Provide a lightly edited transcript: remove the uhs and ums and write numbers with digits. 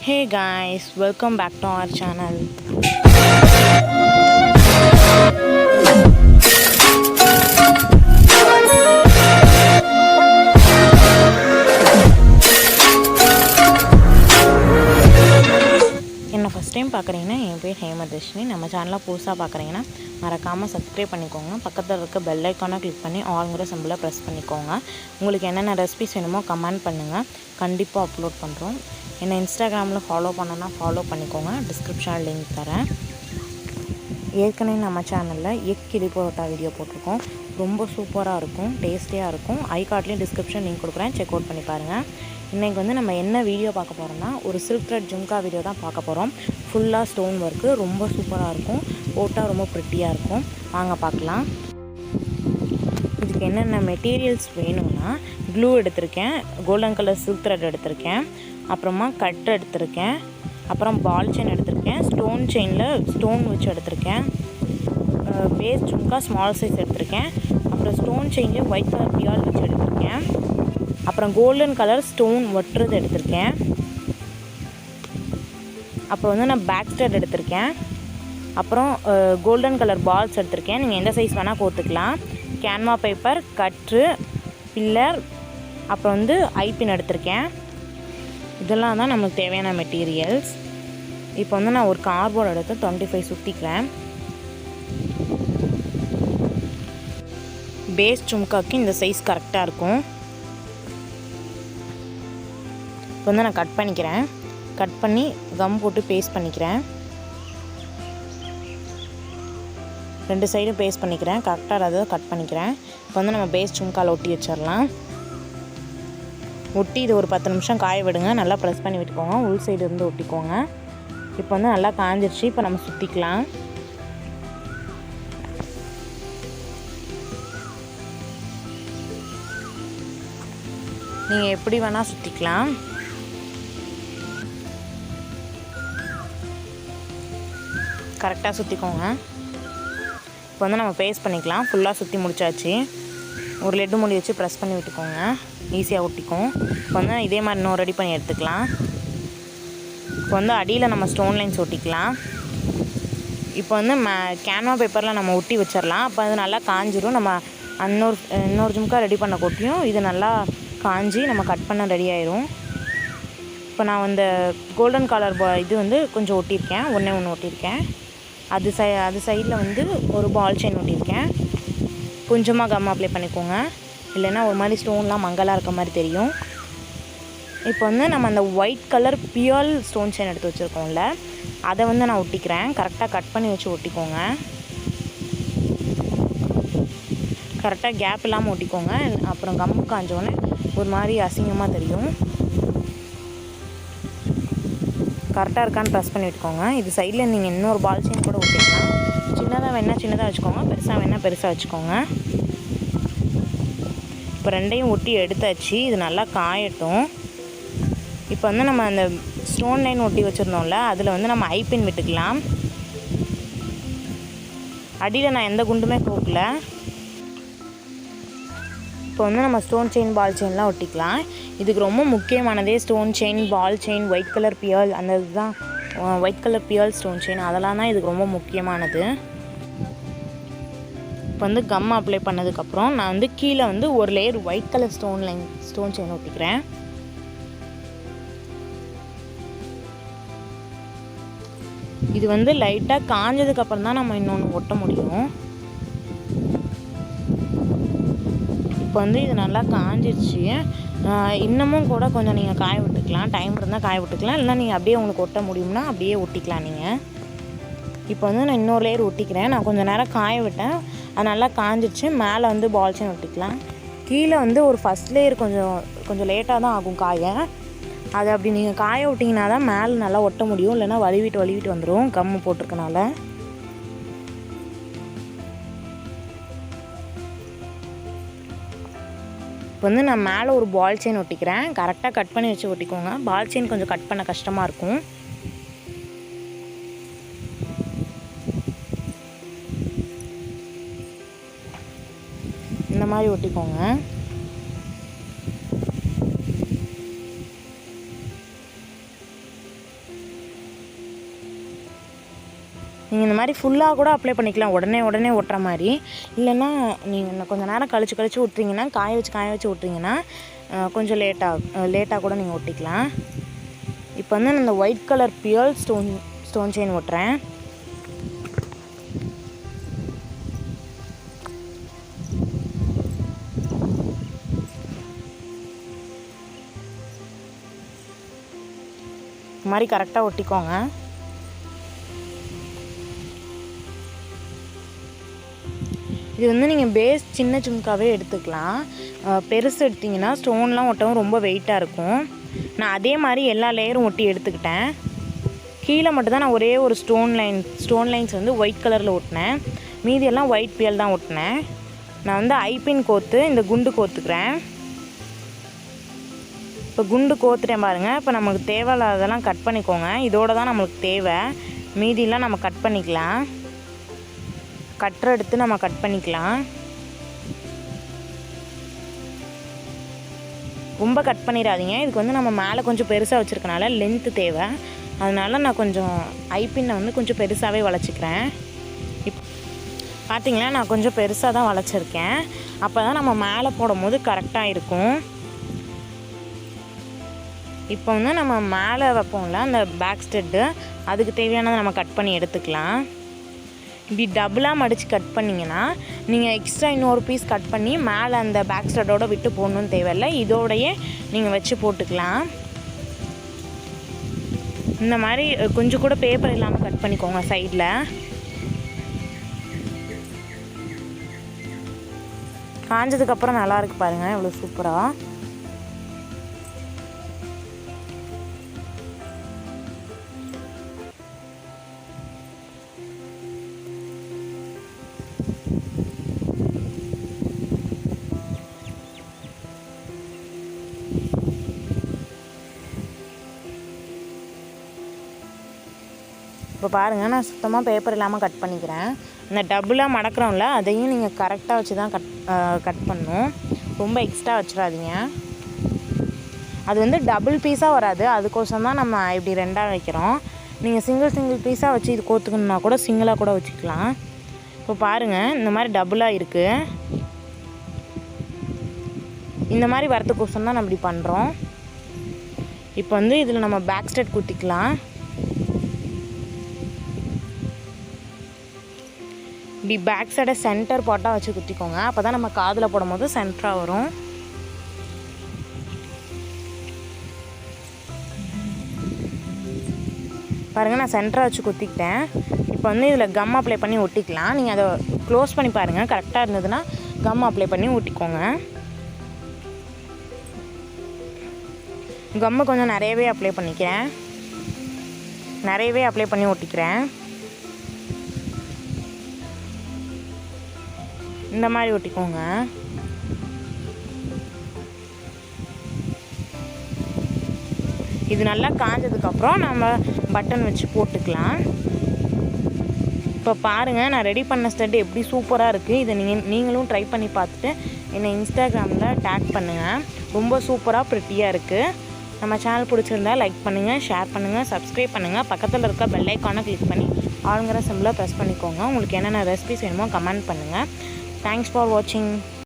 Hey guys, welcome back to our channel. என்ன first time பார்க்குறீங்கன்னா என் பேர் ஹேமதர்ஷினி. நம்ம சேனலை புதுசாக பார்க்குறீங்கன்னா மறக்காமல் சப்ஸ்கிரைப் பண்ணிக்கோங்க. பக்கத்தில் இருக்க பெல் ஐக்கானை கிளிக் பண்ணி ஆல்ங்கிற சிம்பிளை ப்ரெஸ் பண்ணிக்கோங்க. உங்களுக்கு என்னென்ன ரெசிபிஸ் வேணுமோ கமெண்ட் பண்ணுங்கள், கண்டிப்பாக அப்லோட் பண்ணுறோம். என்னை இன்ஸ்டாகிராமில் ஃபாலோ பண்ணனா ஃபாலோ பண்ணிக்கோங்க, டிஸ்கிரிப்ஷனில் லிங்க் தரேன். ஏற்கனவே நம்ம சேனலில் கிழி பரோட்டா வீடியோ போட்டிருக்கோம். ரொம்ப சூப்பராக இருக்கும், டேஸ்டியாக இருக்கும். ஐ கார்ட்லேயும் டிஸ்கிரிப்ஷன் லிங்க் கொடுக்குறேன், செக் அவுட் பண்ணி பாருங்கள். இன்றைக்கி நம்ம என்ன வீடியோ பார்க்க போகிறோம்னா ஒரு சில்க் த்ரெட் ஜும்கா வீடியோ தான் பார்க்க போகிறோம். ஃபுல்லாக ஸ்டோன் ஒர்க்கு, ரொம்ப சூப்பராக இருக்கும், போட்டால் ரொம்ப ப்ரிட்டியாக இருக்கும். வாங்க பார்க்கலாம். இதுக்கு என்னென்ன மெட்டீரியல்ஸ் வேணும்னா க்ளூ எடுத்திருக்கேன், கோல்டன் கலர் சில்க் த்ரெட் எடுத்திருக்கேன், அப்புறமா கட் எடுத்திருக்கேன், அப்புறம் பால் செயின் எடுத்திருக்கேன், ஸ்டோன் செயினில் ஸ்டோன் வச்சு எடுத்திருக்கேன், பேஸ் ஜும்கா ஸ்மால் சைஸ் எடுத்திருக்கேன், அப்புறம் ஸ்டோன் செயின்லேயும் ஒயிட் கலர் பியால் வச்சு எடுத்திருக்கேன், அப்புறம் கோல்டன் கலர் ஸ்டோன் ஒட்டுறது எடுத்திருக்கேன், அப்புறம் நான் பேக் ஸ்டட் எடுத்திருக்கேன், அப்புறம் கோல்டன் கலர் பால்ஸ் எடுத்திருக்கேன். நீங்கள் எந்த சைஸ் வேணால் கோத்துக்கலாம். கேன்வா பேப்பர், கட்ரு, பில்லர், அப்புறம் ஐபின் எடுத்திருக்கேன். இதெல்லாம் தான் நமக்கு தேவையான மெட்டீரியல்ஸ். இப்போ நான் ஒரு கார்ட்போர்ட் எடுத்து 25 சுற்றிக்கிறேன். பேஸ் ஜும்காக்கு இந்த சைஸ் கரெக்டாக இருக்கும். இப்போ நான் கட் பண்ணிக்கிறேன். கட் பண்ணி கம் போட்டு பேஸ்ட் பண்ணிக்கிறேன். 2 சைடும் பேஸ்ட் பண்ணிக்கிறேன். கரெக்டாக அதை கட் பண்ணிக்கிறேன். இப்போ நம்ம பேஸ் ஜும்காவில் ஒட்டி வச்சிடலாம். ஒட்டி இது ஒரு 10 நிமிஷம் காய விடுங்க. நல்லா ப்ரெஸ் பண்ணி விட்டுக்கோங்க, உள் சைடு இருந்து ஒட்டிக்கோங்க. இப்போ நல்லா காஞ்சிருச்சு. இப்போ நம்ம சுற்றிக்கலாம். நீங்கள் எப்படி வேணால் சுற்றிக்கலாம். கரெக்டாக சுற்றிக்கோங்க. இப்போ நம்ம பேஸ்ட் பண்ணிக்கலாம். ஃபுல்லாக சுற்றி முடிச்சாச்சு. ஒரு லெட்டு மூடி வச்சு ப்ரெஸ் பண்ணி விட்டுக்கோங்க, ஈஸியாக ஒட்டிக்கும். இப்போ இதே மாதிரி இன்னும் ரெடி பண்ணி எடுத்துக்கலாம். இப்போ அடியில் நம்ம ஸ்டோன் லைன்ஸ் ஒட்டிக்கலாம். இப்போ கேன்வா பேப்பரில் நம்ம ஒட்டி வச்சிடலாம். அப்போ அது நல்லா காஞ்சிரும். நம்ம இன்னொரு ஜும்கா ரெடி பண்ண கொட்டியும் இது நல்லா காஞ்சி நம்ம கட் பண்ண ரெடி ஆயிரும். இப்போ நான் கோல்டன் கலர் இது கொஞ்சம் ஒட்டியிருக்கேன், ஒன்று ஒட்டியிருக்கேன். அது சைடில் ஒரு பால் செயின் ஒட்டியிருக்கேன். கொஞ்சமாக கம் அப்ளை பண்ணிக்கோங்க, இல்லைன்னா ஒரு மாதிரி ஸ்டோன்லாம் மங்கலாக இருக்க மாதிரி தெரியும். இப்போ நம்ம அந்த white colour pearl stone chain எடுத்து வச்சுருக்கோம்ல, அதை நான் ஒட்டிக்கிறேன். கரெக்டாக கட் பண்ணி வச்சு ஒட்டிக்கோங்க. கரெக்டாக கேப் இல்லாமல் ஒட்டிக்கோங்க. அப்புறம் கம் காஞ்சோன்னே ஒரு மாதிரி அசிங்கமாக தெரியும். கரெக்டாக இருக்கான்னு ப்ரெஸ் பண்ணி விட்டுக்கோங்க. இது சைடில் நீங்கள் இன்னொரு பால் செயின் கூட ஒட்டிக்கலாம். சின்னதாக வேணால் சின்னதாக வச்சுக்கோங்க, பெருசாக வேணால் பெருசாக வச்சுக்கோங்க. இப்போ ரெண்டையும் ஒட்டி எடுத்தாச்சு. இது நல்லா காயட்டும். இப்போ நம்ம அந்த ஸ்டோன் லைன் ஒட்டி வச்சுருந்தோம்ல, அதில் நம்ம ஐபின் விட்டுக்கலாம். அடியில் நான் எந்த குண்டுமே கோக்கல. இப்போ நம்ம ஸ்டோன் செயின் பால் செயின்லாம் ஒட்டிக்கலாம். இதுக்கு ரொம்ப முக்கியமானதே stone chain, ball chain, white colour pearl, அந்த இதுதான் white colour pearl stone chain, அதெல்லாம் தான் இதுக்கு ரொம்ப முக்கியமானது. இப்போ கம் அப்ளை பண்ணதுக்கப்புறம் நான் கீழே ஒரு layer white colour stone chain ஒட்டிக்கிறேன். இது லைட்டாக காஞ்சதுக்கப்புறம் தான் நம்ம இன்னொன்று ஒட்ட முடியும். இப்போ இது நல்லா காஞ்சிருச்சு. இன்னமும் கூட கொஞ்சம் நீங்கள் காய விட்டுக்கலாம், டைம் இருந்தால் காய விட்டுக்கலாம், இல்லைனா நீங்கள் அப்படியே உங்களுக்கு ஒட்ட முடியும்னா அப்படியே ஒட்டிக்கலாம் நீங்கள். இப்போ நான் இன்னொரு லேயர் ஒட்டிக்கிறேன். நான் கொஞ்சம் நேரம் காய விட்டேன், அது நல்லா காஞ்சிருச்சு. மேலே பால் செயின் ஒட்டிக்கலாம். கீழே ஒரு ஃபஸ்ட் லேயர் கொஞ்சம் லேட்டாக தான் ஆகும் காய. அது அப்படி நீங்கள் காய விட்டிங்கன்னா தான் மேலே நல்லா ஒட்ட முடியும், இல்லைனா வலிவிட்டு வந்துடும் கம்மு போட்டிருக்கனால. இப்போ நான் மேலே ஒரு பால் செயின் ஒட்டிக்கிறேன். கரெக்டாக கட் பண்ணி வச்சு ஒட்டிக்கோங்க. பால் செயின் கொஞ்சம் கட் பண்ண கஷ்டமாக இருக்கும். இந்த மாதிரி ஒட்டிக்கோங்க. நீங்கள் இந்த மாதிரி ஃபுல்லாக கூட அப்ளை பண்ணிக்கலாம், உடனே ஒட்டுற மாதிரி. இல்லைன்னா நீங்கள் கொஞ்சம் நேரம் கழிச்சு விட்றீங்கன்னா, காய வச்சு விட்றீங்கன்னா கொஞ்சம் லேட்டாக கூட நீங்கள் ஒட்டிக்கலாம். இப்போ வந்து நான் இந்த white colour pearl stone chain ஒட்டுறேன். இந்த மாதிரி கரெக்டாக ஒட்டிக்கோங்க. இது வந்து நீங்கள் பேஸ் சின்ன ஜும்காவே எடுத்துக்கலாம். பெருசு எடுத்திங்கன்னா ஸ்டோன்லாம் ஒட்டவும் ரொம்ப வெயிட்டாக இருக்கும். நான் அதே மாதிரி எல்லா லேயரும் ஒட்டி எடுத்துக்கிட்டேன். கீழே மட்டும்தான் நான் ஒரே ஒரு ஸ்டோன் லைன்ஸ் வந்து ஒயிட் கலரில் ஒட்டினேன். மீதியெல்லாம் ஒயிட் பியல் தான் ஒட்டினேன். நான் வந்து ஐபின் கோத்து இந்த குண்டு கோத்துக்கிறேன். இப்போ குண்டு கோத்துட்டேன் பாருங்கள். இப்போ நமக்கு தேவையில்லாததெல்லாம் கட் பண்ணிக்கோங்க. இதோட தான் நம்மளுக்கு தேவை. மீதியெல்லாம் நம்ம கட் பண்ணிக்கலாம். கட்டரை எடுத்து நம்ம கட் பண்ணிக்கலாம். ரொம்ப கட் பண்ணிடாதீங்க. இதுக்கு வந்து நம்ம மேலே கொஞ்சம் பெருசாக வச்சுருக்கனால லென்த்து தேவை. அதனால் நான் கொஞ்சம் ஐப்பின்னை வந்து கொஞ்சம் பெருசாகவே வளைச்சிக்கிறேன். பார்த்திங்களா, நான் கொஞ்சம் பெருசாக தான் வளைச்சிருக்கேன். அப்போ தான் நம்ம மேலே போடும் போது கரெக்டாக இருக்கும். இப்போ வந்து நம்ம மேலே வைப்போம்ல அந்த பேக் ஸ்டெட்டு, அதுக்கு தேவையானதை நம்ம கட் பண்ணி எடுத்துக்கலாம். இப்படி டபுளாக மடித்து கட் பண்ணிங்கன்னா நீங்கள் எக்ஸ்ட்ரா இன்னொரு பீஸ் கட் பண்ணி மேலே அந்த பேக் ஸ்டெட்டோடு விட்டு போடணுன்னு தேவையில்லை. இதோடையே நீங்கள் வச்சு போட்டுக்கலாம். இந்த மாதிரி கொஞ்சம் கூட பேப்பர் இல்லாமல் கட் பண்ணிக்கோங்க சைடில். காஞ்சதுக்கப்புறம் நல்லாயிருக்கு பாருங்கள், இவ்வளோ சூப்பராக. இப்போ பாருங்கள், நான் சுத்தமாக பேப்பர் இல்லாமல் கட் பண்ணிக்கிறேன். இந்த டபுளாக மடக்கிறோம்ல, அதையும் நீங்கள் கரெக்டாக வச்சு தான் கட் பண்ணணும். ரொம்ப எக்ஸ்ட்ரா வச்சிடாதீங்க. அது வந்து டபுள் பீஸாக வராது, அதுக்கோசம் தான் நம்ம இப்படி ரெண்டாக வைக்கிறோம். நீங்கள் சிங்கிள் பீஸாக வச்சு இது கோத்துக்கணுன்னா கூட சிங்கிளாக கூட வச்சுக்கலாம். இப்போ பாருங்கள், இந்த மாதிரி டபுளாக இருக்குது. இந்த மாதிரி வரத்துக்கோசம் தான் நம்ம இப்படி பண்ணுறோம். இப்போ வந்து இதில் நம்ம பேக் ஸ்டெட் குத்திக்கலாம். இப்படி பேக் சைடை சென்டர் பாட்டாக வச்சு குத்திக்கோங்க. அப்போ தான் நம்ம காதில் போடும் போது சென்டராக வரும். பாருங்கள், நான் சென்டராக வச்சு குத்திக்கிட்டேன். இப்போ வந்து இதில் கம் அப்ளை பண்ணி ஒட்டிக்கலாம். நீங்கள் அதை க்ளோஸ் பண்ணி பாருங்கள். கரெக்டாக இருந்ததுன்னா கம் அப்ளை பண்ணி ஒட்டிக்கோங்க. கம்மு கொஞ்சம் நிறையவே அப்ளை பண்ணி ஒட்டிக்கிறேன். இந்த மாதிரி ஒட்டிக்கோங்க. இது நல்லா காஞ்சதுக்கப்புறம் நம்ம பட்டன் வச்சு போட்டுக்கலாம். இப்போ பாருங்கள், நான் ரெடி பண்ண ஸ்டட் எப்படி சூப்பராக இருக்குது. இதை நீங்களும் ட்ரை பண்ணி பார்த்துட்டு என்னை இன்ஸ்டாகிராமில் டேக் பண்ணுங்கள். ரொம்ப சூப்பராக ப்ரிட்டியாக இருக்குது. நம்ம சேனல் பிடிச்சிருந்தா லைக் பண்ணுங்கள், ஷேர் பண்ணுங்கள், சப்ஸ்கிரைப் பண்ணுங்கள். பக்கத்தில் இருக்க பெல் ஐக்கானை கிளிக் பண்ணி ஆளுங்கிற சிம்பிளை ப்ரெஸ் பண்ணிக்கோங்க. உங்களுக்கு என்னென்ன ரெசிபிஸ் வேணுமோ கமெண்ட் பண்ணுங்கள். தேங்க்ஸ் ஃபார் வாட்சிங்.